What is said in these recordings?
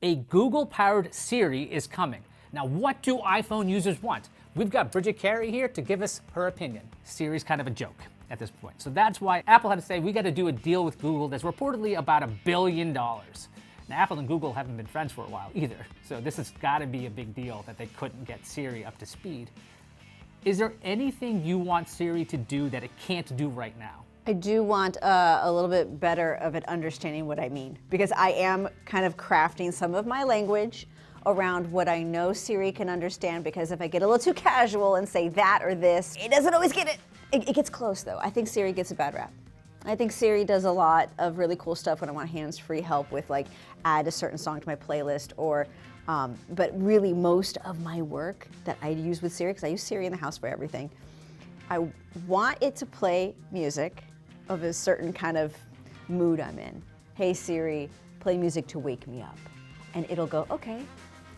A Google-powered Siri is coming. Now, what do iPhone users want? We've got Bridget Carey here to give us her opinion. Siri's kind of a joke at this point. So that's why Apple had to say, we got to do a deal with Google that's reportedly about $1 billion. Now, Apple and Google haven't been friends for a while either. So this has got to be a big deal that they couldn't get Siri up to speed. Is there anything you want Siri to do that it can't do right now? I do want a little bit better of it understanding what I mean, because I am kind of crafting some of my language around what I know Siri can understand, because if I get a little too casual and say that or this, it doesn't always get it. It gets close though. I think Siri gets a bad rap. I think Siri does a lot of really cool stuff when I want hands-free help with like add a certain song to my playlist or, but really most of my work that I use with Siri, because I use Siri in the house for everything, I want it to play music of a certain kind of mood I'm in. Hey Siri, play music to wake me up. And it'll go, okay,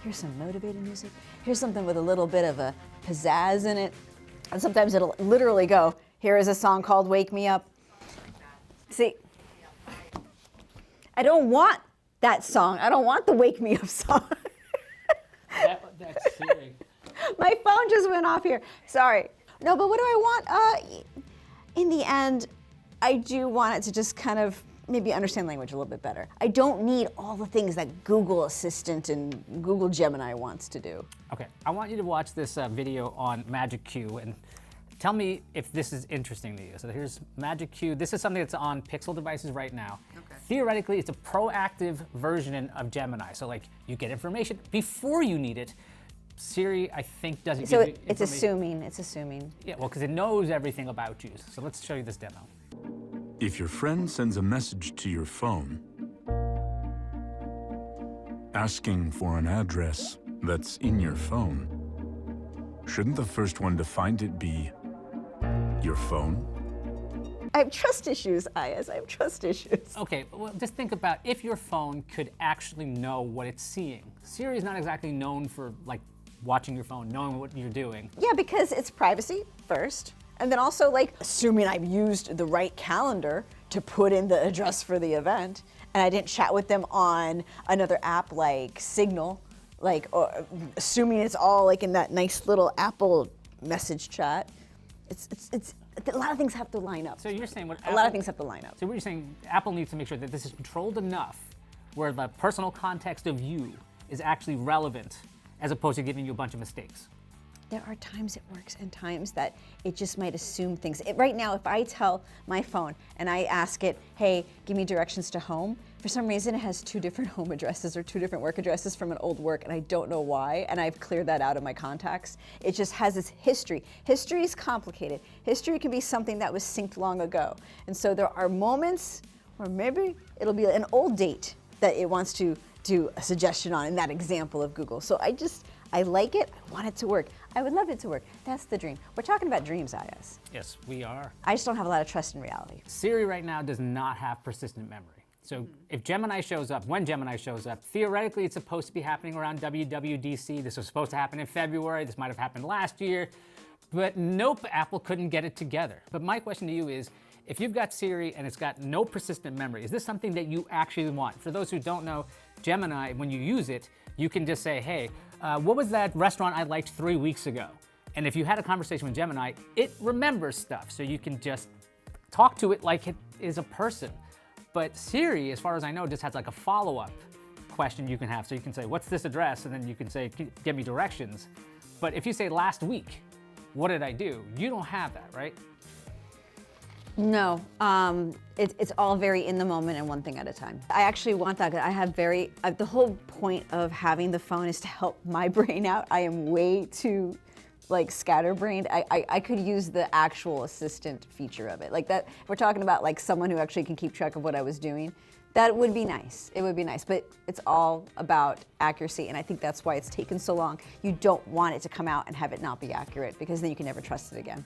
here's some motivated music. Here's something with a little bit of a pizzazz in it. And sometimes it'll literally go, here is a song called Wake Me Up. See, I don't want that song. I don't want the Wake Me Up song. That's Siri. My phone just went off here. Sorry. No, but what do I want? In the end, I do want it to just kind of maybe understand language a little bit better. I don't need all the things that Google Assistant and Google Gemini wants to do. Okay, I want you to watch this video on Magic Q and tell me if this is interesting to you. So here's Magic Q. This is something that's on Pixel devices right now. Okay. Theoretically, it's a proactive version of Gemini. So like you get information before you need it. Siri, I think, doesn't give you information. It's assuming. Yeah, well, because it knows everything about you. So let's show you this demo. If your friend sends a message to your phone asking for an address that's in your phone, shouldn't the first one to find it be your phone? I have trust issues, Iyaz. I have trust issues. Okay, well, just think about if your phone could actually know what it's seeing. Siri is not exactly known for like watching your phone, knowing what you're doing. Yeah, because it's privacy first. And then also like assuming I've used the right calendar to put in the address for the event and I didn't chat with them on another app like Signal, like or assuming it's all like in that nice little Apple message chat. It's a lot of things have to line up. So you're saying a lot of things have to line up. So what you're saying, Apple needs to make sure that this is controlled enough where the personal context of you is actually relevant as opposed to giving you a bunch of mistakes. There are times it works and times that it just might assume things. Right now, if I tell my phone and I ask it, hey, give me directions to home, for some reason it has 2 different home addresses or 2 different work addresses from an old work, and I don't know why, and I've cleared that out of my contacts. It just has its history. History is complicated. History can be something that was synced long ago. And so there are moments where maybe it'll be an old date that it wants to do a suggestion on in that example of Google. So I like it, I want it to work. I would love it to work. That's the dream. We're talking about dreams, Iyaz. Yes, we are. I just don't have a lot of trust in reality. Siri right now does not have persistent memory. So if Gemini shows up, when Gemini shows up, theoretically it's supposed to be happening around WWDC. This was supposed to happen in February. This might have happened last year. But nope, Apple couldn't get it together. But my question to you is, if you've got Siri and it's got no persistent memory, is this something that you actually want? For those who don't know, Gemini, when you use it, you can just say, hey, what was that restaurant I liked 3 weeks ago? And if you had a conversation with Gemini, it remembers stuff. So you can just talk to it like it is a person. But Siri, as far as I know, just has like a follow-up question you can have. So you can say, what's this address? And then you can say, give me directions. But if you say last week, what did I do? You don't have that, right? No, it's all very in the moment and one thing at a time. I actually want that. I have the whole point of having the phone is to help my brain out. I am way too like scatterbrained. I could use the actual assistant feature of it. Like that, if we're talking about like someone who actually can keep track of what I was doing. That would be nice. It would be nice, but it's all about accuracy, and I think that's why it's taken so long. You don't want it to come out and have it not be accurate, because then you can never trust it again.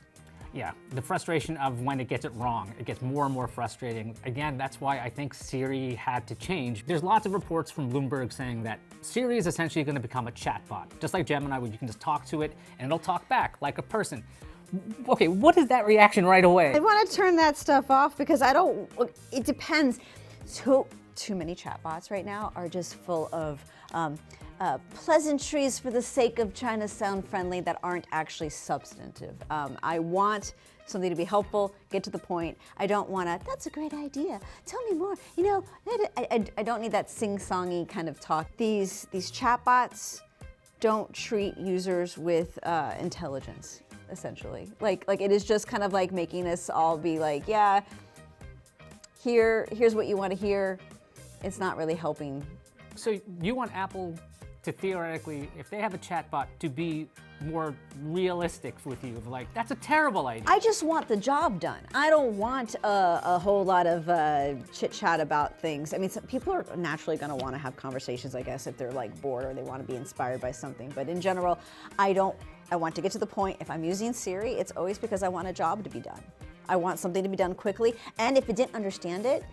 Yeah, the frustration of when it gets it wrong, it gets more and more frustrating. Again, that's why I think Siri had to change. There's lots of reports from Bloomberg saying that Siri is essentially going to become a chatbot, just like Gemini, where you can just talk to it and it'll talk back like a person. Okay, what is that reaction right away? I want to turn that stuff off because it depends. So too many chatbots right now are just full of pleasantries for the sake of trying to sound friendly that aren't actually substantive. I want something to be helpful, get to the point. I don't want to, that's a great idea, tell me more. You know, I don't need that sing-songy kind of talk. These chatbots don't treat users with intelligence, essentially. Like it is just kind of like making us all be like, yeah, here's what you want to hear. It's not really helping. So you want Apple to theoretically, if they have a chatbot, to be more realistic with you, of like, that's a terrible idea. I just want the job done. I don't want a whole lot of chit chat about things. I mean, people are naturally going to want to have conversations, I guess, if they're like bored or they want to be inspired by something. But in general, I want to get to the point. If I'm using Siri, it's always because I want a job to be done. I want something to be done quickly. And if it didn't understand it,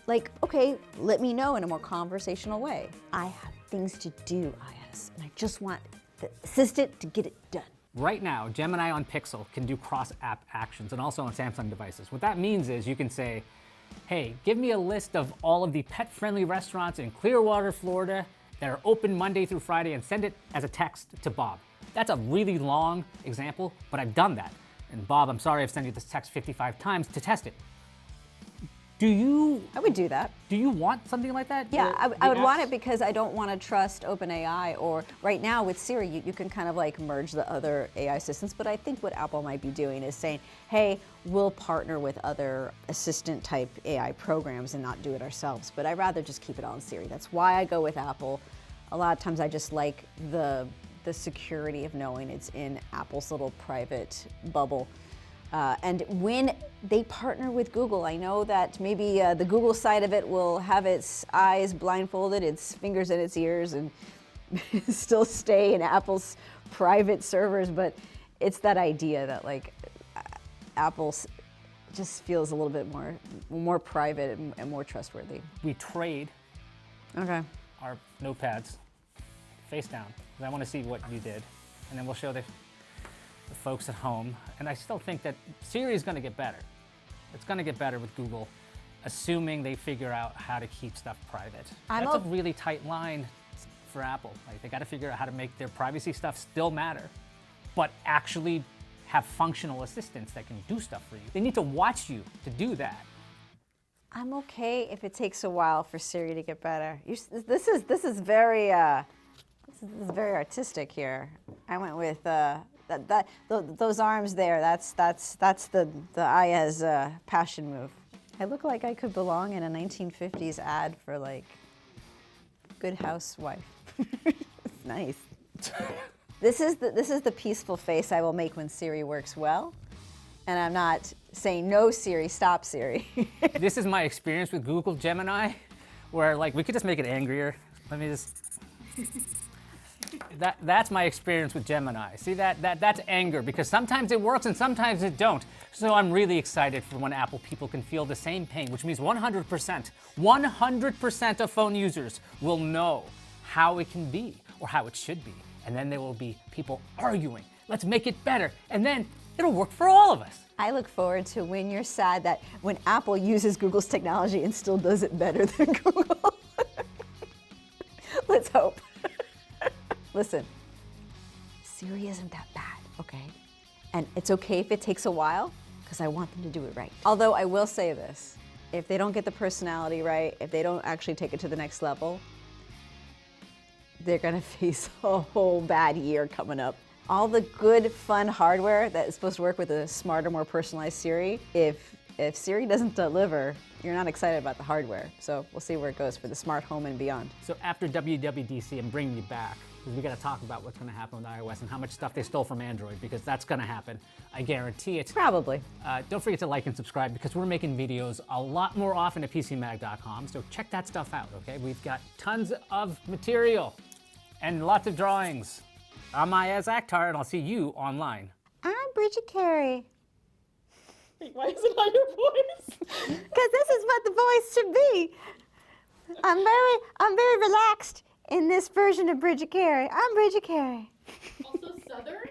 like, okay, let me know in a more conversational way. I have things to do, Iyaz, and I just want the assistant to get it done. Right now, Gemini on Pixel can do cross-app actions and also on Samsung devices. What that means is you can say, hey, give me a list of all of the pet-friendly restaurants in Clearwater, Florida that are open Monday through Friday, and send it as a text to Bob. That's a really long example, but I've done that. And Bob, I'm sorry I've sent you this text 55 times to test it. I would do that. Do you want something like that? Yeah, I would want it because I don't want to trust OpenAI, or right now with Siri, you can kind of like merge the other AI assistants, but I think what Apple might be doing is saying, hey, we'll partner with other assistant type AI programs and not do it ourselves, but I'd rather just keep it all in Siri. That's why I go with Apple. A lot of times I just like the security of knowing it's in Apple's little private bubble. And when they partner with Google, I know that maybe the Google side of it will have its eyes blindfolded, its fingers in its ears, and still stay in Apple's private servers, but it's that idea that like Apple just feels a little bit more private and more trustworthy. We trade Okay. our notepads face down, because I want to see what you did, and then we'll show the folks at home. And I still think that Siri is going to get better. It's going to get better with Google, assuming they figure out how to keep stuff private. That's a really tight line for Apple. Like, they got to figure out how to make their privacy stuff still matter, but actually have functional assistants that can do stuff for you. They need to watch you to do that. I'm okay if it takes a while for Siri to get better. This is very artistic here. I went with those arms there. That's the Iyaz passion move. I look like I could belong in a 1950s ad for like Good Housewife. It's nice. This is the peaceful face I will make when Siri works well. And I'm not saying, no, Siri, stop, Siri. This is my experience with Google Gemini, where like we could just make it angrier. Let me just. That's my experience with Gemini. See, that's anger, because sometimes it works and sometimes it don't. So I'm really excited for when Apple people can feel the same pain, which means 100% of phone users will know how it can be or how it should be. And then there will be people arguing. Let's make it better. And then it'll work for all of us. I look forward to when you're sad that when Apple uses Google's technology and still does it better than Google. Let's hope. Listen, Siri isn't that bad, okay? And it's okay if it takes a while, because I want them to do it right. Although I will say this, if they don't get the personality right, if they don't actually take it to the next level, they're gonna face a whole bad year coming up. All the good, fun hardware that is supposed to work with a smarter, more personalized Siri, if Siri doesn't deliver, you're not excited about the hardware. So we'll see where it goes for the smart home and beyond. So after WWDC, I'm bringing you back, because we got to talk about what's going to happen with iOS and how much stuff they stole from Android, because that's going to happen. I guarantee it. Probably. Don't forget to like and subscribe, because we're making videos a lot more often at PCMag.com, so check that stuff out, okay? We've got tons of material and lots of drawings. I'm Iyaz Akhtar, and I'll see you online. I'm Bridget Carey. Wait, why is it not your voice? Because this is what the voice should be. I'm very relaxed in this version of Bridget Carey. I'm Bridget Carey. Also Southern?